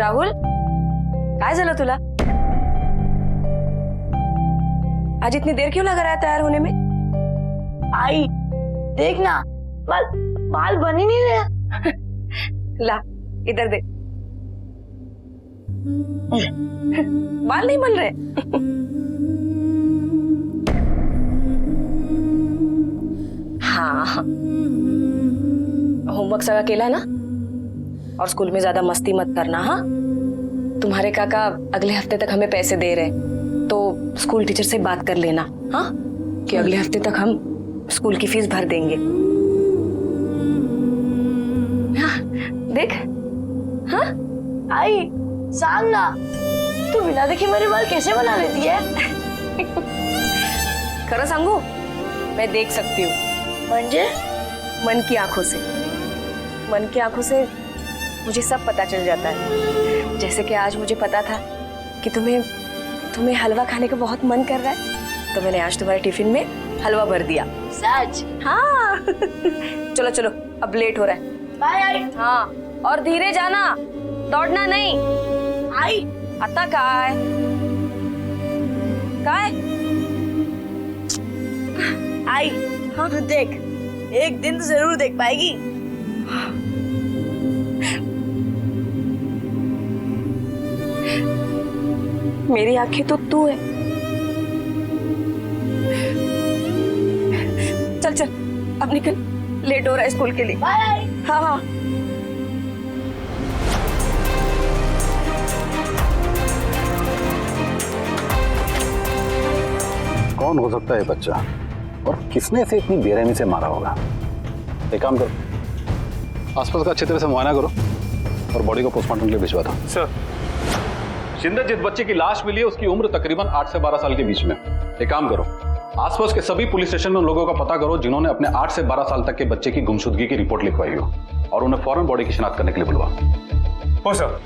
राहुल, काय झालं तुला? आज इतनी देर क्यों लगा रहा है तैयार होने में? आई देख ना, बाल बन ही नहीं रहे। ला इधर देख। बाल नहीं बन रहे। हाँ, होमवर्क सब अकेला ना, और स्कूल में ज्यादा मस्ती मत करना। हाँ, तुम्हारे काका अगले हफ्ते तक हमें पैसे दे रहे, तो स्कूल टीचर से बात कर लेना। हाँ, कि अगले हफ्ते तक हम स्कूल की फीस भर देंगे। हाँ, देख। हाँ आई सांग ना, तू बिना देखे मेरे बाल कैसे बना लेती है? खरं सांगू, मैं देख सकती हूँ। म्हणजे? मन की आंखों से। मन की आंखों से मुझे सब पता चल जाता है। जैसे कि आज मुझे पता था कि तुम्हें हलवा खाने का बहुत मन कर रहा है, तो मैंने आज तुम्हारे टिफिन में हलवा भर दिया। सच? हाँ। चलो चलो, अब लेट हो रहा है। बाय आई। हाँ, और धीरे जाना, दौड़ना नहीं। आई आता काय काय? आई हाँ तू देख, एक दिन तो जरूर देख पाएगी। मेरी आंखें तो तू है। चल चल, अब निकल, लेट हो रहा है स्कूल के लिए। बाय। हाँ हाँ। कौन हो सकता है बच्चा, और किसने इसे इतनी बेरहमी से मारा होगा? एक काम करो, आसपास का अच्छी तरह से मुआयना करो और बॉडी को पोस्टमार्टम के लिए भिजवा दो। सर, शिंदे जिस बच्चे की लाश मिली है उसकी उम्र तकरीबन 8 से 12 साल के बीच में। एक काम करो, आसपास के सभी पुलिस स्टेशन में उन लोगों का पता करो जिन्होंने अपने 8 से 12 साल तक के बच्चे की गुमशुदगी की रिपोर्ट लिखवाई हो, और उन्हें फौरन बॉडी की शिनाख्त करने के लिए बुलवाओ। हो सर।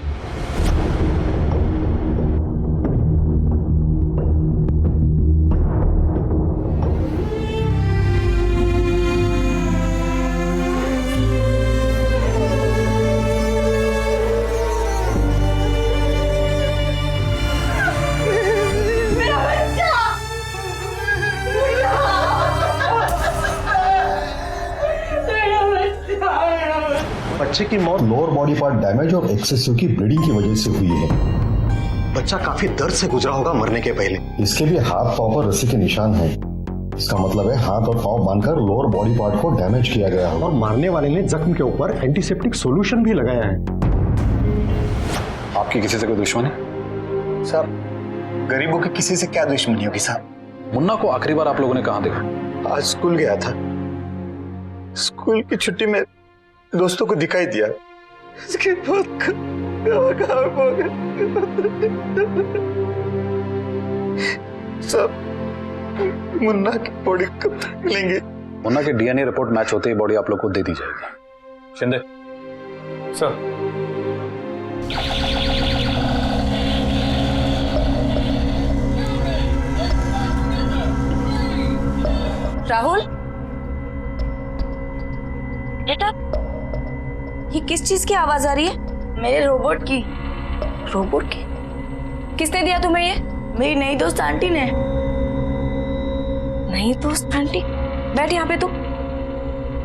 बच्चे की मौत लोअर बॉडी पार्ट डैमेज और एक्सेसिव की ब्लीडिंग की वजह से हुई है। बच्चा काफी दर्द से गुजरा होगा मरने के पहले। इसके भी हाथ पांव पर रस्सी के निशान हैं। इसका मतलब है हाथ और पांव बांधकर लोअर बॉडी पार्ट को डैमेज किया गया है। और मारने वाले ने जख्म के ऊपर एंटीसेप्टिक सॉल्यूशन भी लगाया है। आपकी किसी से कोई दुश्मनी? साहब, गरीबों की किसी से क्या दुश्मनी होगी साहब? मुन्ना को आखिरी बार आप लोगों ने कहाँ देखा? आज स्कूल गया था, स्कूल की छुट्टी में दोस्तों को दिखाई दिया। इसके बाद सब मुन्ना की बॉडी कब तक मिलेंगे? मुन्ना की डीएनए रिपोर्ट मैच होते ही बॉडी आप लोग को दे दी जाएगी। शिंदे। सर, राहुल, बेटा, ये किस चीज की आवाज आ रही है? मेरे रोबोट की। रोबोट की? किसने दिया तुम्हें ये? मेरी नई दोस्त आंटी ने। नहीं दोस्त आंटी, बैठ यहाँ पे तू।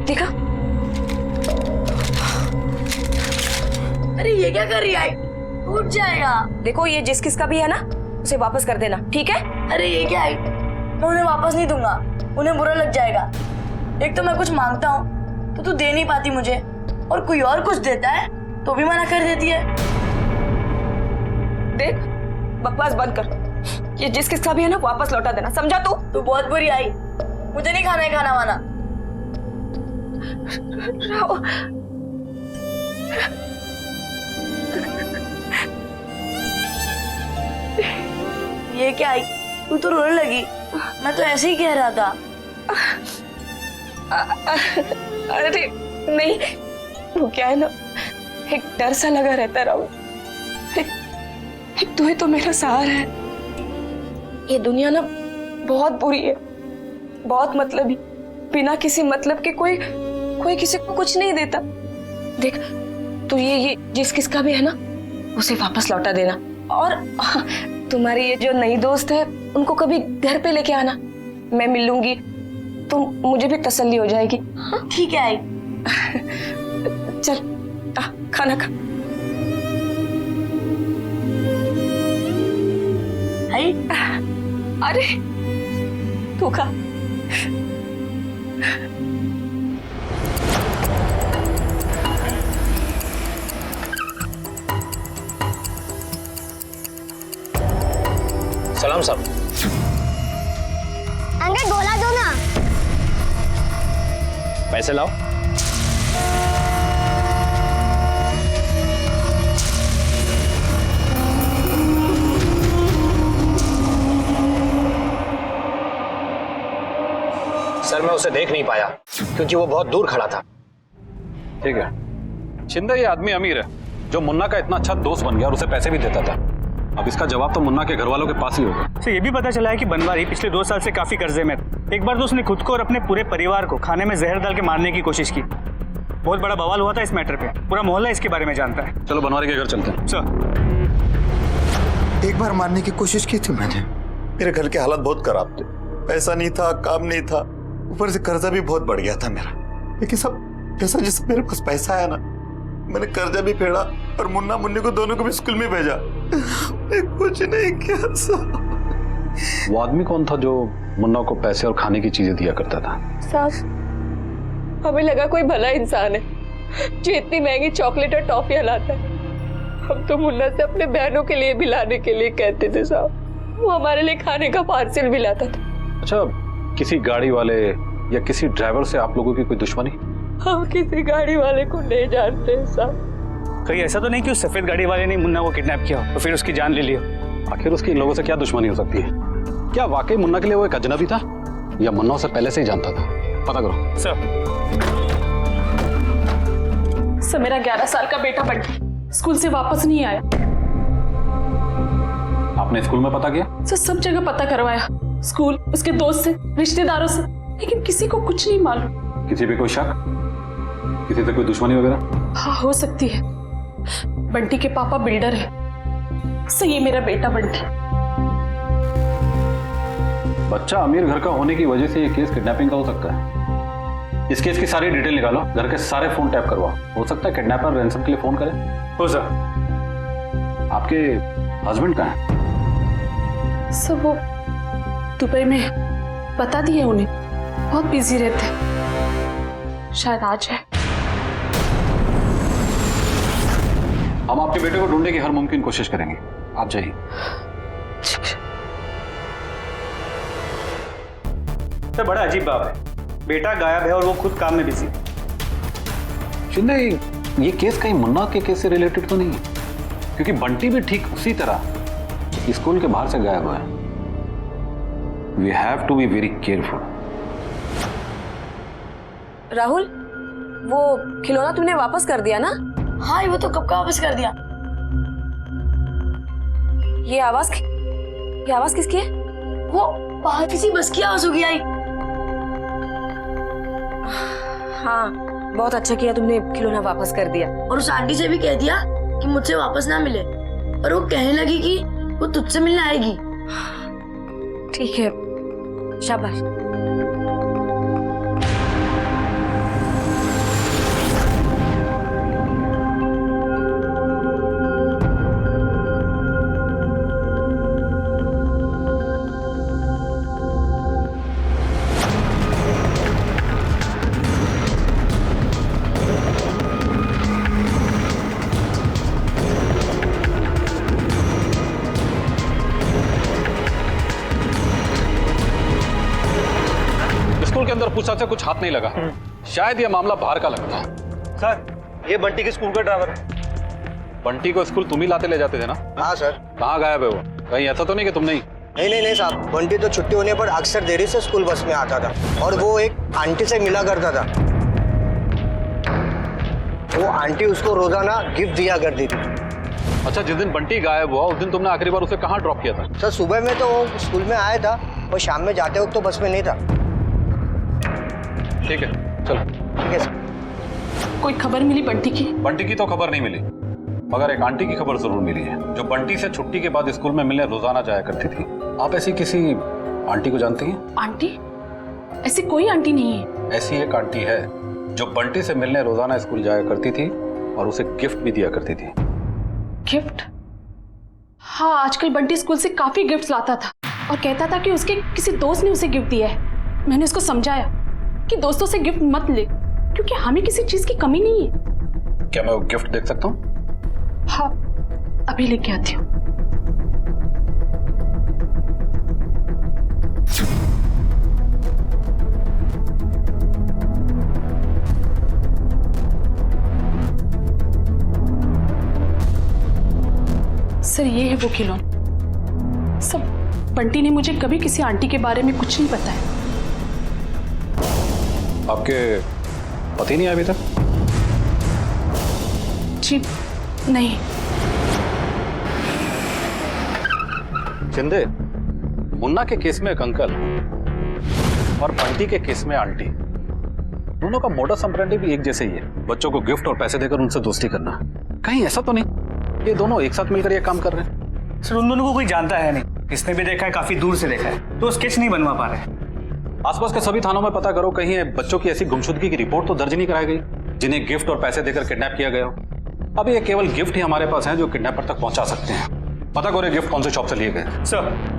देखा? अरे ये क्या कर रही है? टूट जाएगा। देखो, ये जिस किस का भी है ना, उसे वापस कर देना, ठीक है? अरे ये क्या है? मैं उन्हें वापस नहीं दूंगा, उन्हें बुरा लग जाएगा। एक तो मैं कुछ मांगता हूँ तो तू दे नहीं पाती मुझे, और कोई और कुछ देता है तो भी मना कर देती है। देख, बकवास बंद कर। ये जिस किसका भी है ना, वापस लौटा देना, समझा तू? तू बहुत बुरी आई, मुझे नहीं खाना है खाना वाना। ये क्या आई? तू तो रोने लगी। मैं तो ऐसे ही कह रहा था। अरे नहीं, वो क्या है ना, एक डर सा लगा रहता राहुल। एक तू ही तो मेरा सहारा है। ये दुनिया ना बहुत बुरी है, बहुत मतलबी। बिना किसी मतलब के कोई किसी को कुछ नहीं देता। देख, तो ये जिस किसका भी है ना, उसे वापस लौटा देना। और तुम्हारी ये जो नई दोस्त है उनको कभी घर पे लेके आना, मैं मिल लूंगी तो मुझे भी तसल्ली हो जाएगी। हाँ? ठीक है आई। चल खाना खा। आई अरे तू खा। सलाम साहब। अंकल गोला दो ना। पैसे लाओ। सर मैं उसे देख नहीं पाया क्योंकि वो बहुत दूर खड़ा था। ठीक है, शिंदे ये आदमी अमीर है जो मुन्ना का इतना अच्छा दोस्त बन गया और उसे पैसे भी देता था। अब इसका जवाब तो मुन्ना के घर वालों के पास ही होगा। तो ये भी पता चला है कि बनवारी पिछले 2 साल से काफी कर्जे में था। एक बार तो उसने खुद को और अपने पूरे परिवार को खाने में जहर डाल के मारने की कोशिश की। बहुत बड़ा बवाल हुआ था इस मैटर पे, पूरा मोहल्ला इसके बारे में जानता है। चलो बनवारी के घर चलते हैं। सर एक बार मारने की कोशिश की थी मैंने। मेरे घर के हालात बहुत खराब थे, पैसा नहीं था, काम नहीं था, ऊपर से कर्जा भी बहुत बढ़ गया था मेरा। लेकिन सब जैसा जैसा मेरे पास पैसा आया ना, मैंने कर्जा भी फेड़ा और मुन्ना मुन्नी को दोनों को भी स्कूल में भेजा। मैं कुछ नहीं किया सर। वो आदमी कौन था जो मुन्ना को पैसे और खाने की चीजें दिया करता था? साहब हमें लगा कोई भला इंसान है जो इतनी महंगी चॉकलेट और टॉफियां लाता है। हम तो मुन्ना से अपने बहनों के लिए भी लाने के लिए कहते थे साहब। वो हमारे लिए खाने का पार्सल भी लाता था। अच्छा, किसी गाड़ी वाले या किसी ड्राइवर से आप लोगों की कोई दुश्मनी? हम किसी गाड़ी वाले को नहीं जानते साहब। कहीं ऐसा तो नहीं कि उस सफेद गाड़ी वाले ने मुन्ना को किडनैप किया और फिर उसकी जान ले ली? आखिर उसकी इन लोगों से क्या दुश्मनी हो सकती है? क्या वाकई मुन्ना के लिए वो एक अजनबी था या मुन्ना उसे पहले से ही जानता था? पता करो। सर मेरा 11 साल का बेटा बंटी स्कूल से वापस नहीं आया। आपने स्कूल में पता किया? सर सब जगह पता करवाया, स्कूल, उसके दोस्त से, रिश्तेदारों से, लेकिन किसी को कुछ नहीं मालूम। किसी पे कोई शक? किसी से कोई दुश्मनी वगैरह? हाँ हो सकती है। बंटी के पापा बिल्डर है। सर ये मेरा बेटा बंटी। बच्चा अमीर घर का होने की वजह से ये केस किडनैपिंग का हो सकता है। इस केस की सारी डिटेल निकालो, घर के सारे फोन टैप करवाओ। हो सकता है किडनैपर रैंसम के लिए फोन करे। हो सर। आपके हस्बैंड कहाँ हैं? सर वो दुबई में, बता दिए उन्हें, बहुत बिजी रहते हैं, शायद आज है। हम आपके बेटे को ढूंढने की हर मुमकिन कोशिश करेंगे, आप जाइए। तो बड़ा अजीब बात है, बेटा गायब है और वो खुद काम में बिजी। शिंदे ये केस कहीं मुन्ना के केस से रिलेटेड तो नहीं है? क्योंकि बंटी भी ठीक उसी तरह स्कूल के बाहर से गायब हुआ है। We have to be very careful. Rahul वो खिलौना तूने वापस कर दिया ना? हाँ वो तो कब का वापस कर दिया। ये आवाज किसकी है? वो बाहर किसी बस की आवाज होगी आई। हाँ बहुत अच्छा किया तुमने खिलौना वापस कर दिया। और उस आंटी से भी कह दिया कि मुझसे वापस ना मिले, और वो कहने लगी कि वो तुझसे मिलने आएगी। ठीक है, शाबाश। स्कूल के अंदर पूछताछ से कुछ हाथ नहीं लगा। शायद ये मामला बाहर का लगता है। सर ये बंटी के स्कूल का ड्राइवर है। बंटी को स्कूल तुम ही लाते ले जाते थे ना? हाँ सर। कहाँ गायब है वो? कहीं ऐसा तो नहीं कि तुम नहीं? नहीं साहब, बंटी तो छुट्टी होने पर अक्सर देरी से स्कूल बस में आता था और वो एक आंटी से मिला करता था। वो आंटी उसको रोजाना गिफ्ट दिया करती थी। अच्छा, जिस दिन बंटी गायब हुआ उस दिन तुमने आखिरी बार उसे कहाँ ड्रॉप किया था? सर सुबह में तो वो स्कूल में आया था और शाम में जाते वक्त तो बस में नहीं था। ठीक है चलो। ठीक है सर। कोई खबर मिली बंटी की? बंटी की तो खबर नहीं मिली मगर एक आंटी की खबर जरूर मिली है जो बंटी से छुट्टी के बाद स्कूल में मिलने रोजाना जाया करती थी। आप ऐसी किसी आंटी को जानती हैं? आंटी? ऐसी कोई आंटी नहीं है। ऐसी एक आंटी है जो बंटी से मिलने रोजाना स्कूल जाया करती थी और उसे गिफ्ट भी दिया करती थी। गिफ्ट? हाँ, आजकल बंटी स्कूल से काफी गिफ्ट्स लाता था और कहता था कि उसके किसी दोस्त ने उसे गिफ्ट दिया है। मैंने उसको समझाया कि दोस्तों से गिफ्ट मत ले क्योंकि हमें किसी चीज की कमी नहीं है। क्या मैं वो गिफ्ट देख सकता हूँ? हाँ, अभी लेके आती हूँ। सर, ये है वो खिलौना। सब बंटी ने मुझे कभी किसी आंटी के बारे में कुछ नहीं बताया। आपके पति नहीं आए अभी तक? जी नहीं। शिंदे, मुन्ना के केस में एक अंकल और बंटी के केस में आंटी, दोनों का मोडस ऑपरेंडी भी एक जैसे ही है, बच्चों को गिफ्ट और पैसे देकर उनसे दोस्ती करना। कहीं ऐसा तो नहीं ये दोनों एक साथ मिलकर ये काम कर रहे हैं? सर, उन दोनों को कोई जानता है नहीं, इसने भी देखा है, काफी दूर से देखा है, तो स्केच नहीं बनवा पा रहे। आसपास के सभी थानों में पता करो, कहीं बच्चों की ऐसी गुमशुदगी की रिपोर्ट तो दर्ज नहीं कराई गई जिन्हें गिफ्ट और पैसे देकर किडनैप किया गया हो। अब ये केवल गिफ्ट ही हमारे पास हैं जो किडनैपर तक पहुंचा सकते हैं। पता करो गिफ्ट कौन से शॉप से लिए गए। सर,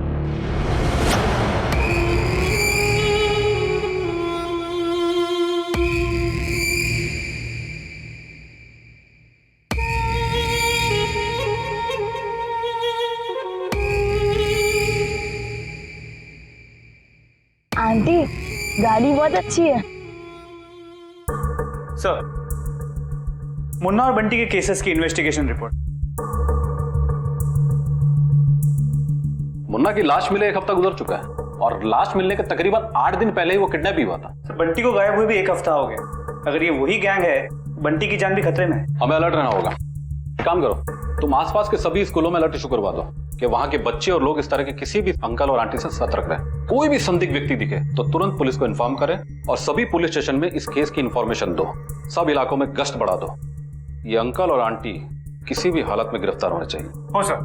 आंटी, गाड़ी बहुत अच्छी है। सर, मुन्ना और बंटी के केसेस की इन्वेस्टिगेशन रिपोर्ट। मुन्ना की लाश मिले 1 हफ्ता गुजर चुका है और लाश मिलने के तकरीबन 8 दिन पहले ही वो किडनैप भी हुआ था। सर, बंटी को गायब हुए भी 1 हफ्ता हो गया। अगर ये वही गैंग है, बंटी की जान भी खतरे में है। हमें अलर्ट रहना होगा। एक काम करो, तुम आसपास के सभी स्कूलों में अलर्ट इशू करवा दो कि वहां के बच्चे और लोग इस तरह के किसी भी अंकल और आंटी से सतर्क रहें। कोई भी संदिग्ध व्यक्ति दिखे तो तुरंत पुलिस को इन्फॉर्म करें और सभी पुलिस स्टेशन में इस केस की इंफॉर्मेशन दो। सब इलाकों में गश्त बढ़ा दो। ये अंकल और आंटी किसी भी हालत में गिरफ्तार होने चाहिए। हो सर।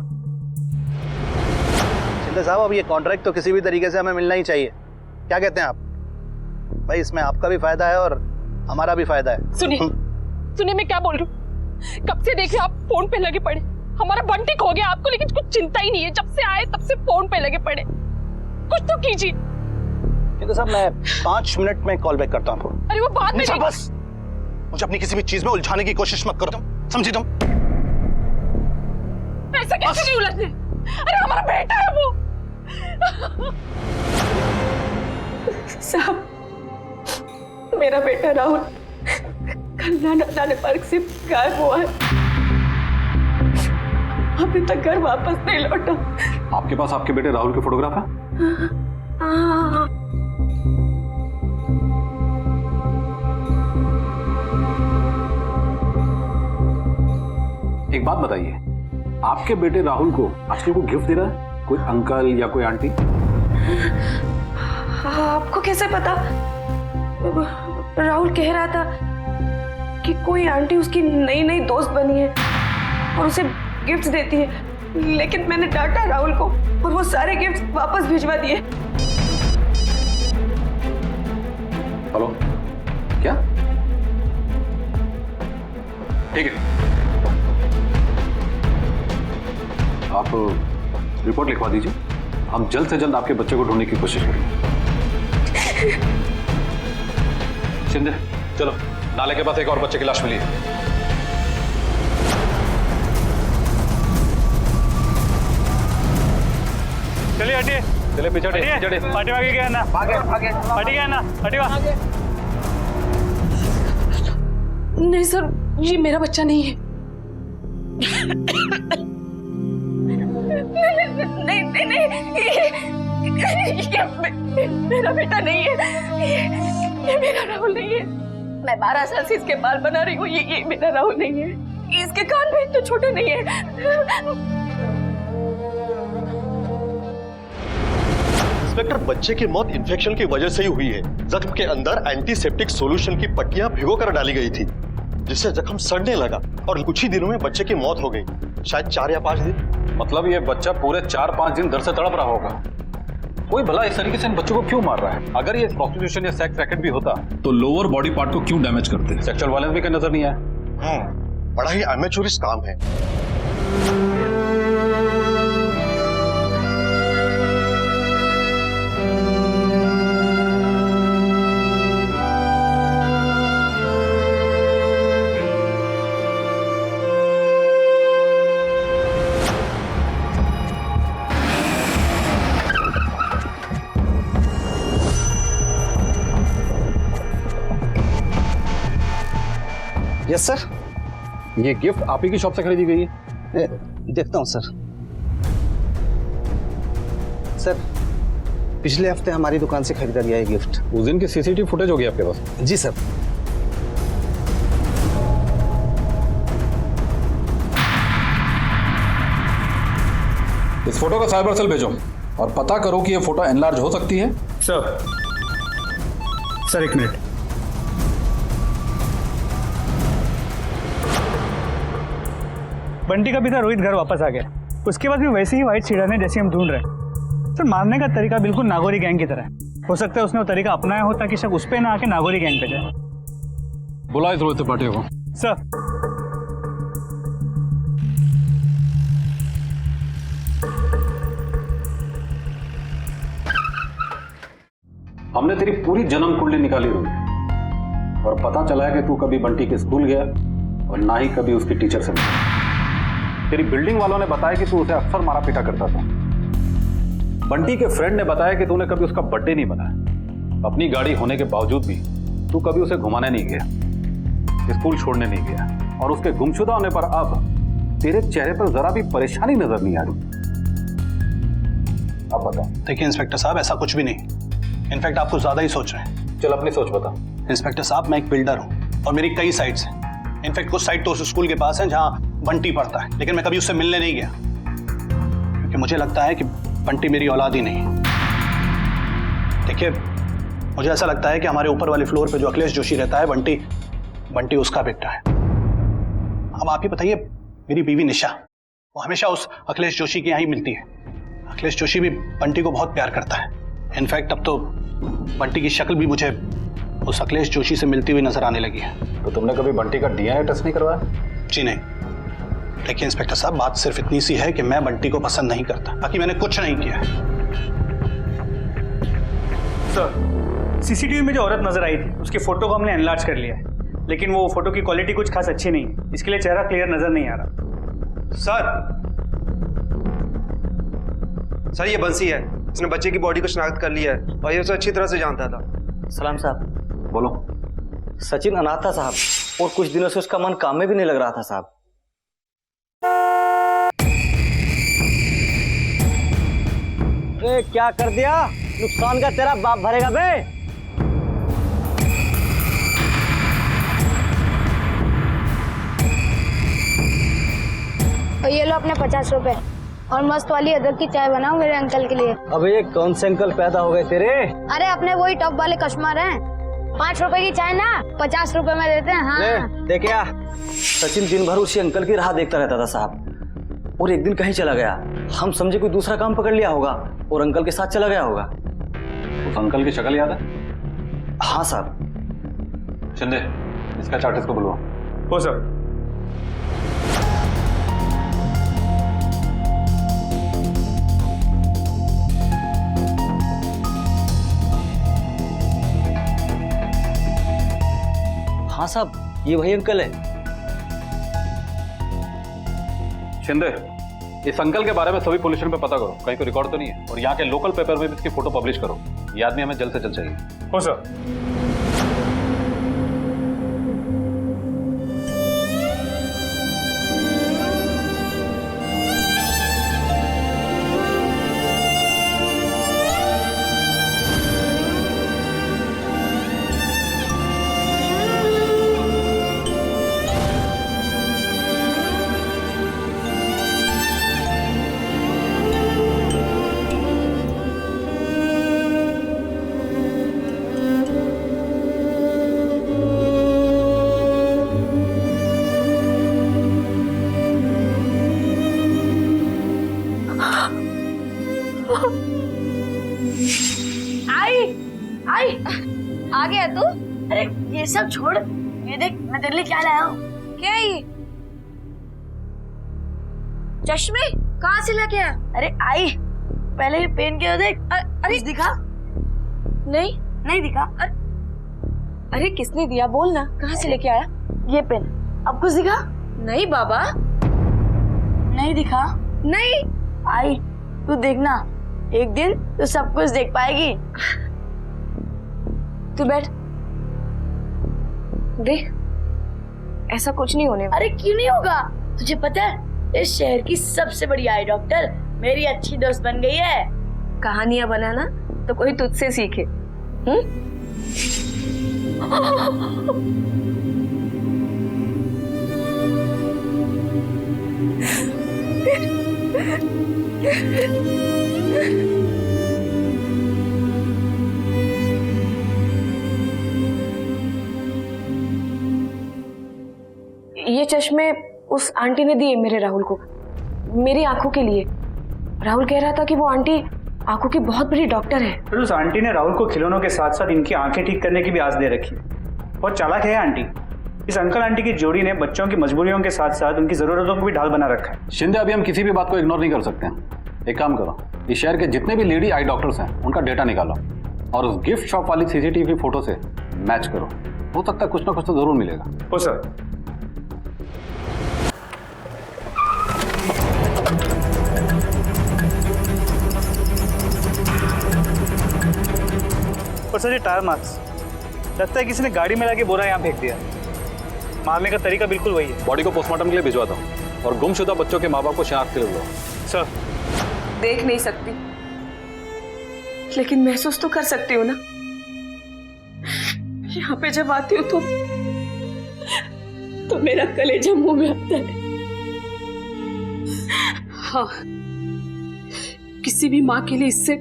शिंदे साहब, अब ये कॉन्ट्रैक्ट तो किसी भी तरीके से हमें मिलना ही चाहिए। क्या कहते हैं आप? भाई, इसमें आपका भी फायदा है और हमारा भी फायदा है। सुनिए, मैं क्या बोल रही हूँ। कब से देखे आप फोन पे लगे पड़े। हमारा बंटी खो गया आपको, लेकिन कुछ चिंता ही नहीं है। जब से आए तब से फोन पे लगे पड़े। कुछ तो कीजिए। शिंदे साहब, मैं 5 मिनट में कॉल बैक करता हूँ। अरे वो बात में बस मुझे अपनी किसी भी चीज में उलझाने की कोशिश मत करो तुम, समझी तुम? ऐसा कैसे नहीं उलझने? अरे हमारा बेटा है वो। साहब, मेरा बेटा राहुल कल नाना पार्क से गायब हुआ है। अभी तक घर वापस नहीं लौटा। आपके पास आपके बेटे राहुल के फोटोग्राफ है? हाँ। एक बात बताइए, आपके बेटे राहुल को आजकल को गिफ्ट दे रहा है कोई अंकल या कोई आंटी? आपको कैसे पता? राहुल कह रहा था कि कोई आंटी उसकी नई नई दोस्त बनी है और उसे गिफ्ट्स देती है, लेकिन मैंने डांटा राहुल को और वो सारे गिफ्ट्स वापस भिजवा दिए। हेलो, क्या? ठीक है, आप रिपोर्ट लिखवा दीजिए। हम जल्द से जल्द आपके बच्चे को ढूंढने की कोशिश करेंगे। शिंदे, चलो, नाले के पास एक और बच्चे की लाश मिली है। चलिए हटिए, चले पीछे हटिए। पार्टी आगे गया ना, हटी गया ना, हटिए। नहीं सर, ये मेरा बच्चा नहीं है। नहीं नहीं नहीं, ये मेरा बेटा नहीं है। ये मेरा राहुल नहीं है। मैं 12 साल से इसके बाल बना रही हूँ। ये मेरा राहुल नहीं है। इसके कान भी इतने छोटे नहीं है। इंस्पेक्टर, बच्चे की मौत इन्फेक्शन की वजह से ही हुई है। जख्म के अंदर एंटीसेप्टिक सॉल्यूशन की पट्टियां भिगो कर डाली गई थी। जिससे जख्म सड़ने लगा और कुछ ही दिनों में बच्चे की मौत हो गई, शायद 4 या 5 दिन। मतलब ये बच्चा पूरे 4-5 दिन दर्द से तड़प रहा होगा। कोई भला इस तरीके से इन बच्चों को क्यों मार रहा है? अगर ये प्रोस्टिट्यूशन या सेक्स रैकेट भी होता तो लोअर बॉडी पार्ट को क्यों डैमेज करते? सेक्सुअल वायलेंस भी कहीं नजर नहीं आया। बड़ा ही अमेचुरिस काम है। Yes sir. ये गिफ्ट आप ही की शॉप से खरीदी गई है? देखता हूँ सर। सर पिछले हफ्ते हमारी दुकान से खरीदा गया है गिफ्ट। उस दिन की सीसीटीवी फुटेज होगी आपके पास? जी सर। इस फोटो का साइबर सेल भेजो और पता करो कि ये फोटो एनलार्ज हो सकती है। सर एक मिनट। बंटी का पिता रोहित घर वापस आ गया। उसके बाद भी वैसे ही व्हाइट सीढ़ाने जैसे हम ढूंढ रहे हैं। सर मारने का तरीका बिल्कुल नागौरी गैंग की तरह है। हो सकता है उसने वो तरीका अपनाया हो ताकि शक उस पे ना आके नागौरी गैंग पे जाए। बुलाए रोहित त्रिपाठी को। सर हमने तेरी पूरी जन्म कुंडली निकाली रोहित, और पता चला है कि तू कभी बंटी के स्कूल गया और ना ही कभी उसकी टीचर से मिला। तेरी बिल्डिंग वालों ने बताया कि तू उसे अक्सर मारा पीटा करता था। बंटी के फ्रेंड ने बताया कि तूने कभी उसका बर्थडे नहीं मनाया। अपनी गाड़ी होने के बावजूद भी तू कभी उसे घुमाने नहीं गया, स्कूल छोड़ने नहीं गया, और उसके गुमशुदा होने पर अब तेरे चेहरे पर जरा भी परेशानी नजर नहीं आ रही। अब बता। देखिए इंस्पेक्टर साहब, ऐसा कुछ भी नहीं। इनफैक्ट आप कुछ ज्यादा ही सोच रहे हैं। चल अपनी सोच बता। इंस्पेक्टर साहब, मैं एक बिल्डर हूँ और मेरी कई साइट्स हैं। इनफैक्ट कुछ साइट तो उस स्कूल के पास है जहाँ बंटी पढ़ता है, लेकिन मैं कभी उससे मिलने नहीं गया क्योंकि मुझे लगता है कि बंटी मेरी औलाद ही नहीं है। देखिए, मुझे ऐसा लगता है कि हमारे ऊपर वाले फ्लोर पे जो अखिलेश जोशी रहता है, बंटी उसका बेटा है। अब आप ही बताइए, मेरी बीवी निशा, वो हमेशा उस अखिलेश जोशी के यहाँ ही मिलती है। अखिलेश जोशी भी बंटी को बहुत प्यार करता है। इनफैक्ट अब तो बंटी की शक्ल भी मुझे उस अखिलेश जोशी से मिलती हुई नजर आने लगी है। तो तुमने कभी बंटी का डीएनए टेस्ट नहीं करवाया? जी नहीं। देखिए इंस्पेक्टर साहब, बात सिर्फ इतनी सी है कि मैं बंटी को पसंद नहीं करता, बाकी मैंने कुछ नहीं किया है। सर सीसीटीवी में जो औरत नजर आई थी उसकी फोटो को हमने एनलार्ज कर लिया है, लेकिन वो फोटो की क्वालिटी कुछ खास अच्छी नहीं है, इसके लिए चेहरा क्लियर नजर नहीं आ रहा। सर ये बंसी है, इसने बच्चे की बॉडी को शनाख्त कर लिया है और ये उसे अच्छी तरह से जानता था। सलाम साहब। बोलो। सचिन अनाथ था साहब, और कुछ दिनों से उसका मन काम में भी नहीं लग रहा था साहब। क्या कर दिया? नुकसान का तेरा बाप भरेगा बे। और ये लो अपने 50 रुपए, और मस्त वाली अदरक की चाय बनाओ मेरे अंकल के लिए। अब ये कौन से अंकल पैदा हो गए तेरे? अरे अपने वही टॉप वाले कस्टमर हैं। 5 रुपए की चाय ना 50 रुपए में देते हैं। हाँ देख क्या, सचिन दिन भर उसी अंकल की राह देखता रहता था साहब, और एक दिन कहीं चला गया। हम समझे कोई दूसरा काम पकड़ लिया होगा और अंकल के साथ चला गया होगा। उस अंकल की शक्ल याद है? हाँ साहब। शिंदे, इसका चार्ट इसको बुलवाओ। हो सर। हाँ साहब, ये वही अंकल है। शिंदे, इस अंकल के बारे में सभी पुलिस स्टेशन पे पता करो, कहीं कोई रिकॉर्ड तो नहीं है, और यहाँ के लोकल पेपर में भी इसकी फोटो पब्लिश करो। ये आदमी हमें जल्द से जल्द चाहिए। हो सर। ये सब छोड़, ये देख मैं तेरे लिए क्या लाया हूँ। क्या है ये? चश्मे कहाँ से लेके आया? अरे आई, पहले ये पेन के देख। अरे दिखा। नहीं नहीं दिखा। अरे किसने दिया, बोल ना, कहाँ से लेके आया? ये पेन, अब कुछ दिखा? नहीं बाबा, नहीं दिखा। नहीं। आई तू देखना, एक दिन तू सब कुछ देख पाएगी। तू बैठ, देख ऐसा कुछ नहीं होने वाला। अरे क्यों नहीं होगा? तुझे पता है इस शहर की सबसे बड़ी आई डॉक्टर मेरी अच्छी दोस्त बन गई है। कहानियां बनाना तो कोई तुझसे सीखे। ये चश्मे उस आंटी ने दिए मेरे राहुल को, मेरी आंखों के लिए। राहुल कह रहा था कि वो आंटी आंखों की बहुत बड़ी डॉक्टर है। फिर उस आंटी ने राहुल को खिलौनों के साथ साथ इनकी आंखें ठीक करने की भी आस दे रखी है। बहुत चालाक है आंटी। इस अंकल आंटी की जोड़ी ने बच्चों की मजबूरियों के साथ साथ उनकी जरूरतों को भी ढाल बना रखा है। शिंदे, अभी हम किसी भी बात को इग्नोर नहीं कर सकते हैं। एक काम करो, इस शहर के जितने भी लेडी आई डॉक्टर्स हैं उनका डेटा निकालो और उस गिफ्ट शॉप वाली सीसीटीवी फोटो से मैच करो। हो सकता है कुछ ना कुछ तो जरूर मिलेगा। हो सर। और सर ये टायर मार्क्स, लगता है किसी ने गाड़ी में लाके बोरा यहाँ फेंक दिया। मारने का तरीका बिल्कुल वही है। बॉडी को पोस्टमार्टम के लिए भिजवा दो और गुमशुदा बच्चों के माँ बाप को शनाख्त के लिए बुलाओ। सर देख नहीं सकती लेकिन महसूस तो कर सकती हूँ ना। यहाँ पे जब आती हूँ तो मेरा कलेजा मुंह में आता है। हाँ, किसी भी माँ के लिए इससे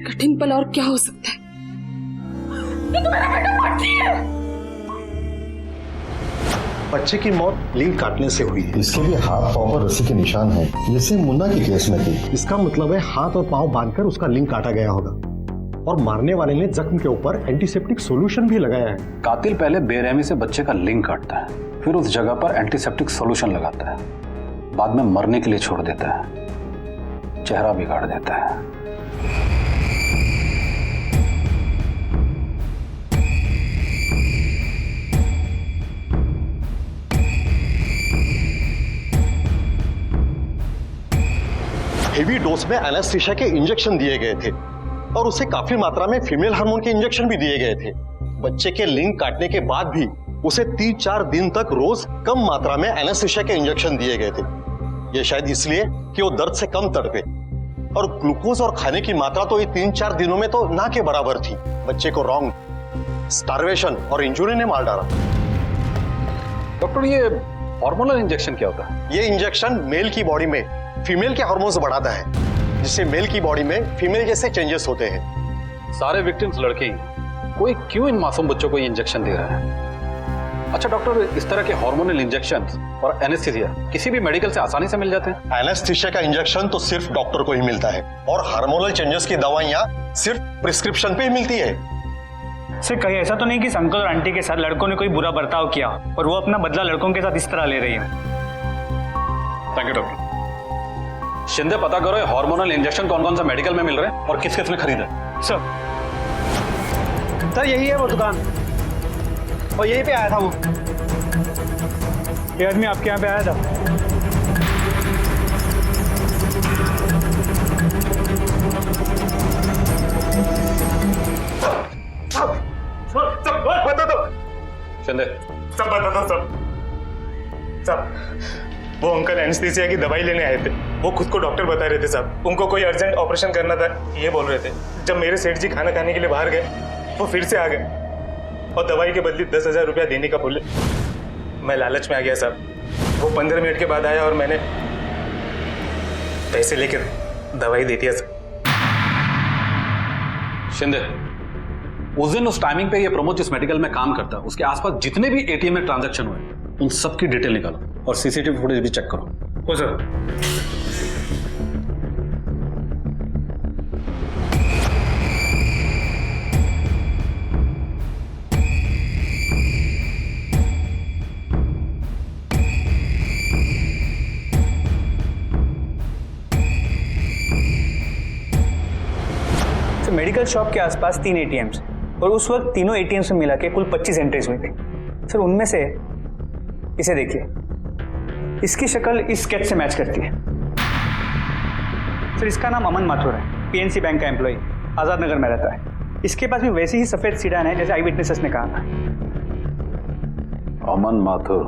कठिन पल और क्या हो सकता है। ये तो मेरा बेटा पढ़ती है। बच्चे की मौत लिंक काटने से हुई है। इसके भी हाथ पांव पर रस्सी के निशान हैं, जैसे मुन्ना के केस में थी। इसका मतलब है हाथ और पांव बांधकर उसका लिंक काटा गया होगा और मारने वाले ने जख्म के ऊपर एंटीसेप्टिक सॉल्यूशन भी लगाया है। कातिल पहले बेरहमी से बच्चे का लिंक काटता है, फिर उस जगह पर एंटीसेप्टिक सॉल्यूशन लगाता है, बाद में मरने के लिए छोड़ देता है, चेहरा बिगाड़ देता है। हेवी डोज में एनेस्थीसिया के इंजेक्शन दिए गए थे और उसे काफी मात्रा में फीमेल हार्मोन के इंजेक्शन भी दिए गए थे। बच्चे के लिंक काटने के बाद भी उसे 3-4 दिन तक रोज कम मात्रा में एनेस्थीसिया के इंजेक्शन दिए गए थे। यह शायद इसलिए कि वो दर्द से कम तड़पे, और ग्लूकोज और खाने की मात्रा तो ये 3-4 दिनों में तो ना के बराबर थी। बच्चे को रॉन्ग स्टारवेशन और इंजुरी ने मार डाला। डॉक्टर, ये हार्मोनल इंजेक्शन क्या होता है? ये इंजेक्शन मेल की बॉडी में फीमेल के हार्मोन्स बढ़ाता है, जिससे मेल की बॉडी में फीमेल जैसे चेंजेस होते हैं। सारे विक्टिम्स लड़के ही, कोई क्यों इन मासूम बच्चों को ये इंजेक्शन दे रहा है? अच्छा डॉक्टर, इस तरह के हार्मोनल इंजेक्शन और एनेस्थीसिया किसी भी मेडिकल से आसानी से मिल जाते हैं? एनेस्थीसिया का इंजेक्शन तो सिर्फ डॉक्टर को ही मिलता है और हार्मोनल चेंजेस की दवाइयां सिर्फ प्रिस्क्रिप्शन पे ही मिलती है। सर कहीं ऐसा तो नहीं कि अंकल और आंटी के साथ लड़कों ने कोई बुरा बर्ताव किया और वो अपना बदला लड़कों के साथ इस तरह ले रही है? Thank you doctor. शिंदे, पता करो हार्मोनल इंजेक्शन कौन कौन सा मेडिकल में मिल रहे हैं और किस किस ने खरीदा। सर यही है वो दुकान और यहीं पे आया था वो। ये आदमी आपके यहाँ पे आया था? सब बता दो शिंदे, सब बता दो सब। वो अंकल एनेस्थीसिया की दवाई लेने आए थे। वो खुद को डॉक्टर बता रहे थे साहब। उनको कोई अर्जेंट ऑपरेशन करना था ये बोल रहे थे। जब मेरे सेठ जी खाना खाने के लिए बाहर गए वो फिर से आ गए और दवाई के बदले 10,000 रुपया देने का बोले। मैं लालच में आ गया साहब। वो 15 मिनट के बाद आया और मैंने पैसे लेकर दवाई दे दिया साहब। शिंदे, उस दिन उस टाइमिंग पे ये प्रमोद जिस मेडिकल में काम करता है उसके आसपास जितने भी एटीएम में ट्रांजैक्शन हुए उन सब की डिटेल निकालो और सीसीटीवी फुटेज भी चेक करो। हो सर। मेडिकल शॉप के आसपास 3 ATMs और उस वक्त तीनों ATMs में मिला के कुल 25 एंट्रीज हुई थी सर। उनमें से इसे देखिए, इसकी शक्ल इस स्केच से मैच करती है सर। इसका नाम अमन माथुर है, PNC बैंक का एम्प्लॉय, आजाद नगर में रहता है। इसके पास भी वैसी ही सफेद सीडान है जैसे आई विटनेसेस ने कहा था। अमन माथुर,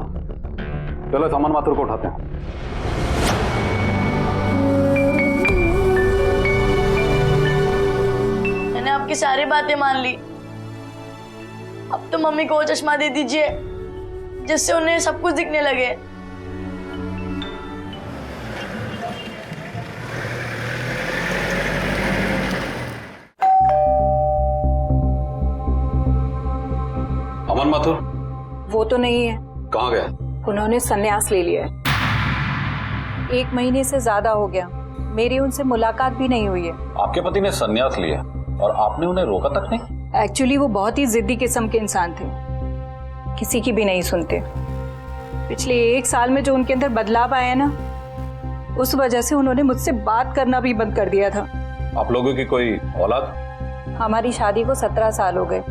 चलो इस अमन माथुर को उठाते हैं। मैंने आपकी सारी बातें मान ली। अब तो मम्मी को वो चश्मा दे दीजिए जिससे उन्हें सब कुछ दिखने लगे। अमन माथुर वो तो नहीं है। कहाँ गया? उन्होंने संन्यास ले लिया है। 1 महीने से ज्यादा हो गया, मेरी उनसे मुलाकात भी नहीं हुई है। आपके पति ने संन्यास लिया और आपने उन्हें रोका तक नहीं? एक्चुअली वो बहुत ही जिद्दी किस्म के इंसान थे, किसी की भी नहीं सुनते। पिछले 1 साल में जो उनके अंदर बदलाव आया ना, उस वजह से उन्होंने मुझसे बात करना भी बंद कर दिया था। आप लोगों की कोई औलाद? हमारी शादी को 17 साल हो गए,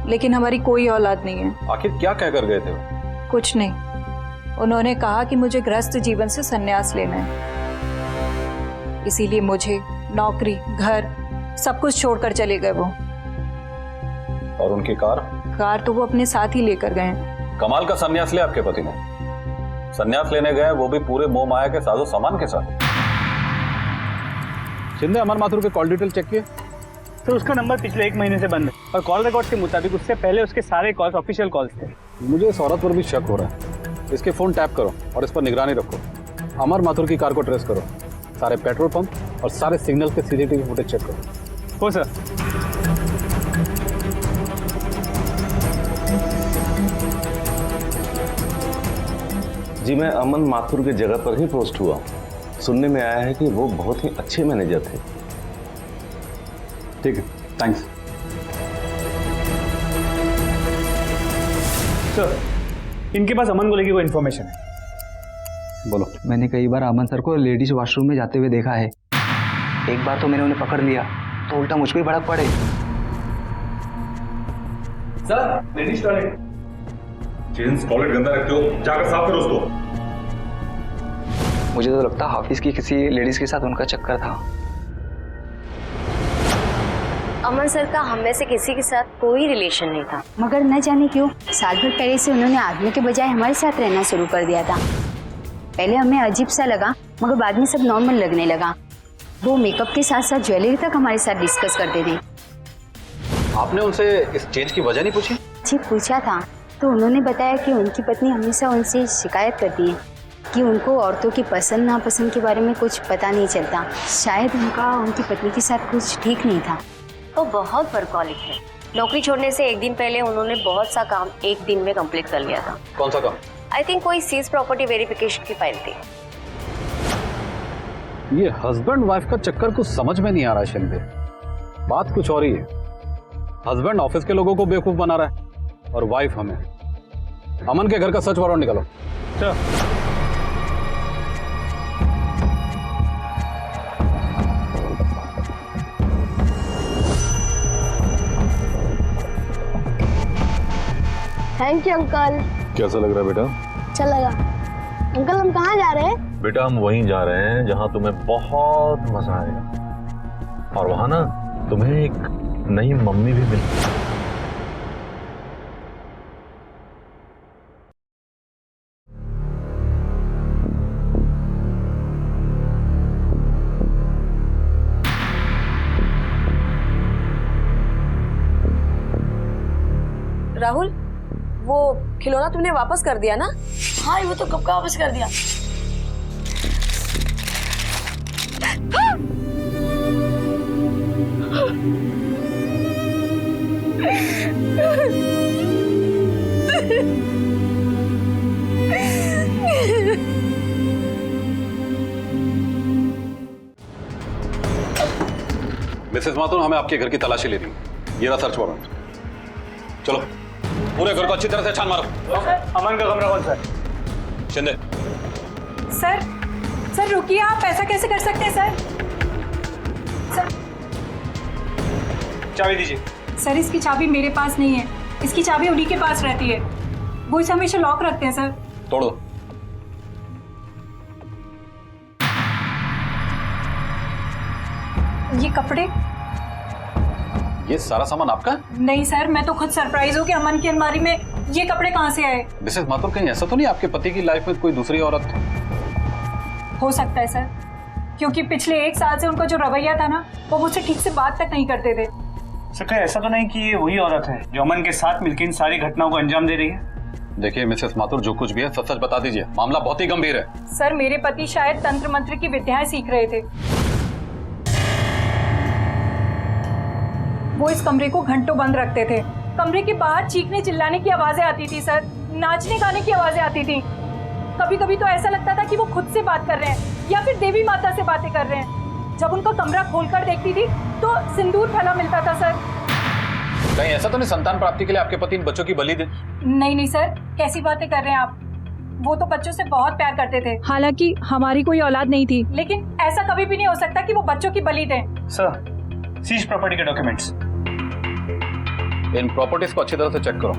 लेकिन हमारी कोई औलाद नहीं है। आखिर क्या कहकर गए थे वो? कुछ नहीं, उन्होंने कहा कि मुझे गृहस्थ जीवन से संन्यास लेना है, इसीलिए मुझे नौकरी, घर सब कुछ छोड़कर चले गए वो। और उनकी कार तो वो अपने साथ ही लेकर गए हैं। कमाल का संन्यास लिया आपके पति ने। संन्यास लेने गए वो भी पूरे मोह माया के साजो सामान के साथ। शिंदे, अमन माथुर के कॉल डिटेल चेक किए तो उसका नंबर पिछले 1 महीने से बंद है और कॉल रिकॉर्ड के मुताबिक उससे पहले उसके सारे कॉल्स ऑफिशियल कॉल्स थे। मुझे इस औरत पर भी शक हो रहा है। इसके फोन टैप करो और इस पर निगरानी रखो। अमर माथुर की कार को ट्रेस करो, सारे पेट्रोल पंप और सारे सिग्नल के CCTV फुटेज चेक करो। हो सर। जी मैं अमन माथुर की जगह पर ही पोस्ट हुआ। सुनने में आया है कि वो बहुत ही अच्छे मैनेजर थे। ठीक है, थैंक्स। सर, इनके पास अमन को लेकर कोई इन्फॉर्मेशन है। बोलो। मैंने कई बार अमन सर को लेडीज वॉशरूम में जाते हुए देखा है। एक बार तो मैंने उन्हें पकड़ लिया तो उल्टा मुझ पर ही भड़क पड़े। Sir, ladies toilet. Gents toilet गंदा रखते हो, जाकर साफ करो उसको। मुझे तो लगता हाफिज की किसी लेडीज के साथ उनका चक्कर था। अमन सर का हम में से किसी के साथ कोई रिलेशन नहीं था, मगर न जाने क्यों साल भर पहले से उन्होंने आदमी के बजाय हमारे साथ रहना शुरू कर दिया था। पहले हमें अजीब सा लगा, मगर बाद में सब नॉर्मल लगने लगा। वो मेकअप के साथ साथ ज्वेलरी तक हमारे साथ डिस्कस करते थे। आपने उनसे इस चेंज की वजह नहीं पूछी? जी पूछा था तो उन्होंने बताया कि उनकी पत्नी हमेशा उनसे शिकायत करती है कि उनको औरतों की पसंद नापसंद के बारे में कुछ पता नहीं चलता। शायद उनका उनकी पत्नी के साथ कुछ ठीक नहीं था। वो बहुत वर्कहॉलिक है। नौकरी छोड़ने से 1 दिन पहले उन्होंने बहुत सा काम 1 दिन में कंप्लीट कर लिया था। कौन सा काम? आई थिंक कोई सीज प्रॉपर्टी वेरिफिकेशन की फाइल थी। ये हस्बैंड वाइफ का चक्कर कुछ समझ में नहीं आ रहा है शिंदे। बात कुछ और ही है। हस्बैंड ऑफिस के लोगों को बेवकूफ बना रहा है और वाइफ हमें। अमन के घर का सच वारंट निकालो। Thank you uncle. कैसा लग रहा है बेटा? अच्छा लगा। अंकल हम कहाँ जा रहे हैं? बेटा हम वहीं जा रहे हैं जहां तुम्हें बहुत मजा आएगा और वहां ना तुम्हें एक नई मम्मी भी मिलेगी। राहुल, वो खिलौना तुमने वापस कर दिया ना? हाँ, वो तो कब का वापस कर दिया। मिसेस माथुर, हमें आपके घर की तलाशी लेनी है। ये रहा सर्च वारंट। चलो पूरे घर को अच्छी तरह से छान मारो। अमन का कमरा कौन सा है? शिंदे। सर रुकिए, आप ऐसा कैसे कर सकते हैं सर? चाबी दीजिए। सर इसकी चाबी मेरे पास नहीं है, इसकी चाबी उन्हीं के पास रहती है, वो इसे हमेशा लॉक रखते हैं सर। तोड़ दो। ये कपड़े? ये सारा सामान आपका है? नहीं सर, मैं तो खुद सरप्राइज हूँ कि अमन की अलमारी में ये कपड़े कहाँ से आए। मिसेस माथुर, कहीं ऐसा तो नहीं आपके पति की लाइफ में कोई दूसरी औरत? हो सकता है सर, क्योंकि पिछले 1 साल से उनका जो रवैया था ना, वो मुझसे ठीक से बात तक नहीं करते थे। सर कहीं ऐसा तो नहीं कि ये वही औरत है जो अमन के साथ मिलकर इन सारी घटनाओं को अंजाम दे रही है? देखिए मिसेस माथुर, जो कुछ भी है सच सच बता दीजिए, मामला बहुत ही गंभीर है। सर मेरे पति शायद तंत्र मंत्र की विद्याएं सीख रहे थे। वो इस कमरे को घंटों बंद रखते थे। कमरे के बाहर चीखने चिल्लाने की आवाजें आती थी सर, नाचने गाने की आवाजें आती थी। कभी कभी तो ऐसा लगता था कि वो खुद से बात कर रहे हैं या फिर देवी माता से बातें कर रहे हैं। जब उनका कमरा खोलकर देखती थी तो सिंदूर फैला मिलता था सर। कहीं ऐसा तो नहीं संतान प्राप्ति के लिए आपके पति इन बच्चों की बलि दे? नहीं नहीं सर, कैसी बातें कर रहे हैं आप। वो तो बच्चों से बहुत प्यार करते थे, हालांकि हमारी कोई औलाद नहीं थी, लेकिन ऐसा कभी भी नहीं हो सकता कि वो बच्चों की बलि दें। सर सीज प्रॉपर्टी के डॉक्यूमेंट्स। इन प्रॉपर्टीज को अच्छी तरह से चेक करो।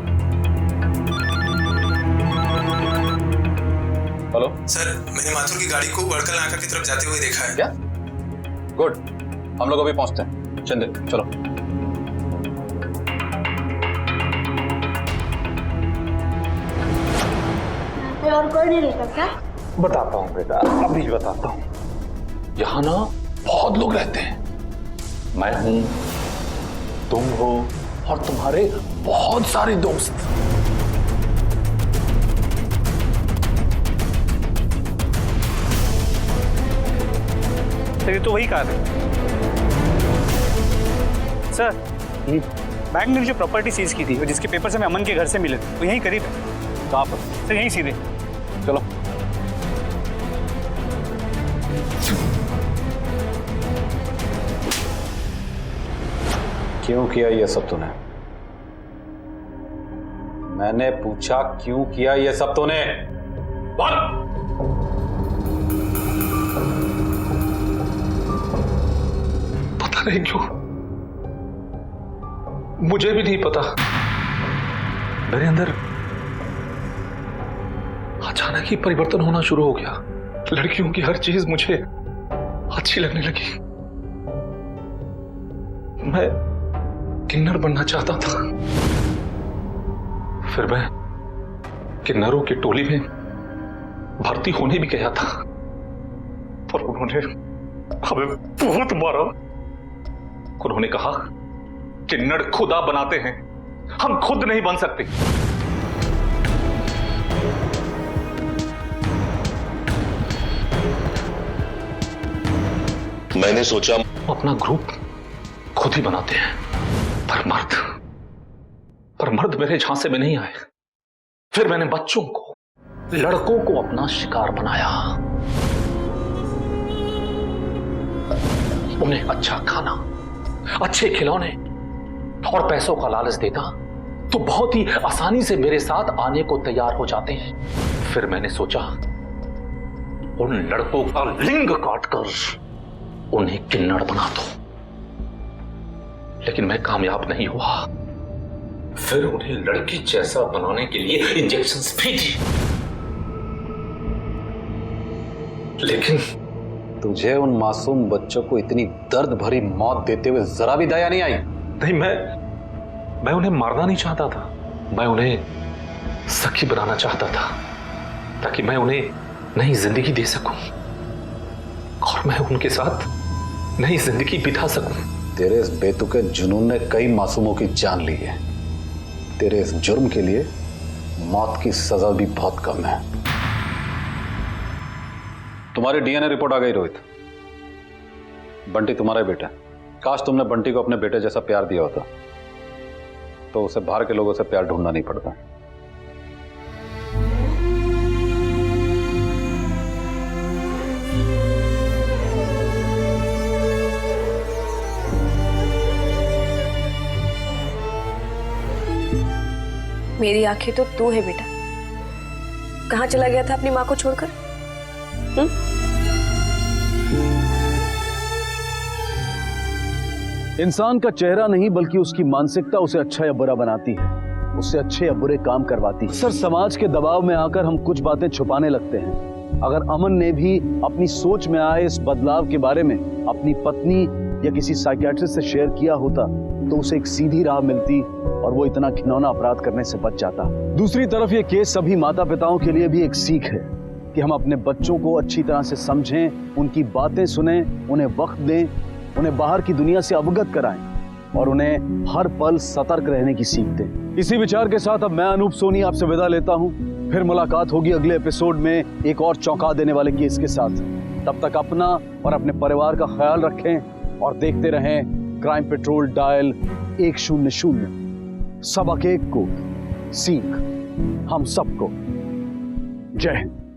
हेलो सर, मैंने माथुर की गाड़ी को बड़कल नाका की तरफ जाते हुए देखा है। क्या? गुड, हम लोग अभी पहुंचते हैं। चंदे चलो। और कोई नहीं रहता क्या? बताता हूँ बेटा, अभी बताता हूँ। यहाँ ना बहुत लोग रहते हैं। मैं हूं, तुम हो और तुम्हारे बहुत सारे दोस्त। ये तो वही कार है सर। बैंक ने जो प्रॉपर्टी सीज की थी और जिसके पेपर से मैं अमन के घर से मिले थे, वो यहीं करीब है। कहाँ पर? सर यहीं सीधे। चलो। क्यों किया ये सब तूने? मैंने पूछा क्यों किया ये सब तूने? बोल। पता नहीं क्यों, मुझे भी नहीं पता। मेरे अंदर अचानक ही परिवर्तन होना शुरू हो गया। लड़कियों की हर चीज मुझे अच्छी लगने लगी। मैं किन्नर बनना चाहता था। फिर मैं किन्नरों की टोली में भर्ती होने भी गया था, पर उन्होंने हमें बहुत मारा। उन्होंने कहा किन्नर खुदा बनाते हैं, हम खुद नहीं बन सकते। मैंने सोचा अपना ग्रुप खुद ही बनाते हैं, पर मर्द मेरे झांसे में नहीं आए। फिर मैंने बच्चों को, लड़कों को अपना शिकार बनाया। उन्हें अच्छा खाना, अच्छे खिलौने और पैसों का लालच देता तो बहुत ही आसानी से मेरे साथ आने को तैयार हो जाते हैं। फिर मैंने सोचा उन लड़कों का लिंग काटकर उन्हें किन्नर बना दो, लेकिन मैं कामयाब नहीं हुआ। फिर उन्हें लड़की जैसा बनाने के लिए इंजेक्शंस भी दी, लेकिन तुझे उन मासूम बच्चों को इतनी दर्द भरी मौत देते हुए जरा भी दया नहीं आई? नहीं, मैं उन्हें मारना नहीं चाहता था। मैं उन्हें सखी बनाना चाहता था, ताकि मैं उन्हें नई जिंदगी दे सकूं और मैं उनके साथ नई जिंदगी बिता सकूं। तेरे इस बेतुके जुनून ने कई मासूमों की जान ली है। तेरे इस जुर्म के लिए मौत की सजा भी बहुत कम है। तुम्हारी डीएनए रिपोर्ट आ गई रोहित। बंटी तुम्हारा बेटा है। काश तुमने बंटी को अपने बेटे जैसा प्यार दिया होता तो उसे बाहर के लोगों से प्यार ढूंढना नहीं पड़ता। मेरी आंखें तो तू है बेटा। कहाँ चला गया था अपनी माँ को छोड़कर? इंसान का चेहरा नहीं बल्कि उसकी मानसिकता उसे अच्छा या बुरा बनाती है, उससे अच्छे या बुरे काम करवाती है। सर, समाज के दबाव में आकर हम कुछ बातें छुपाने लगते हैं। अगर अमन ने भी अपनी सोच में आए इस बदलाव के बारे में अपनी पत्नी या किसी साइकियाट्रिस्ट से शेयर किया होता तो उसे एक सीधी राह मिलती और वो इतना घिनौना अपराध करने से बच जाता। दूसरी तरफ ये केस सभी माता पिताओं के लिए भी एक सीख है कि हम अपने बच्चों को अच्छी तरह से समझें, उनकी बातें सुनें, उन्हें वक्त दें, उन्हें बाहर की दुनिया से अवगत कराएं और उन्हें हर पल सतर्क रहने की सीख दें। इसी विचार के साथ अब मैं अनूप सोनी आपसे विदा लेता हूं। फिर मुलाकात होगी अगले एपिसोड में एक और चौंका देने वाले केस के साथ। तब तक अपना और अपने परिवार का ख्याल रखें और देखते रहें क्राइम पेट्रोल डायल 100। सबक एक को सीख हम सबको। जय हिंद।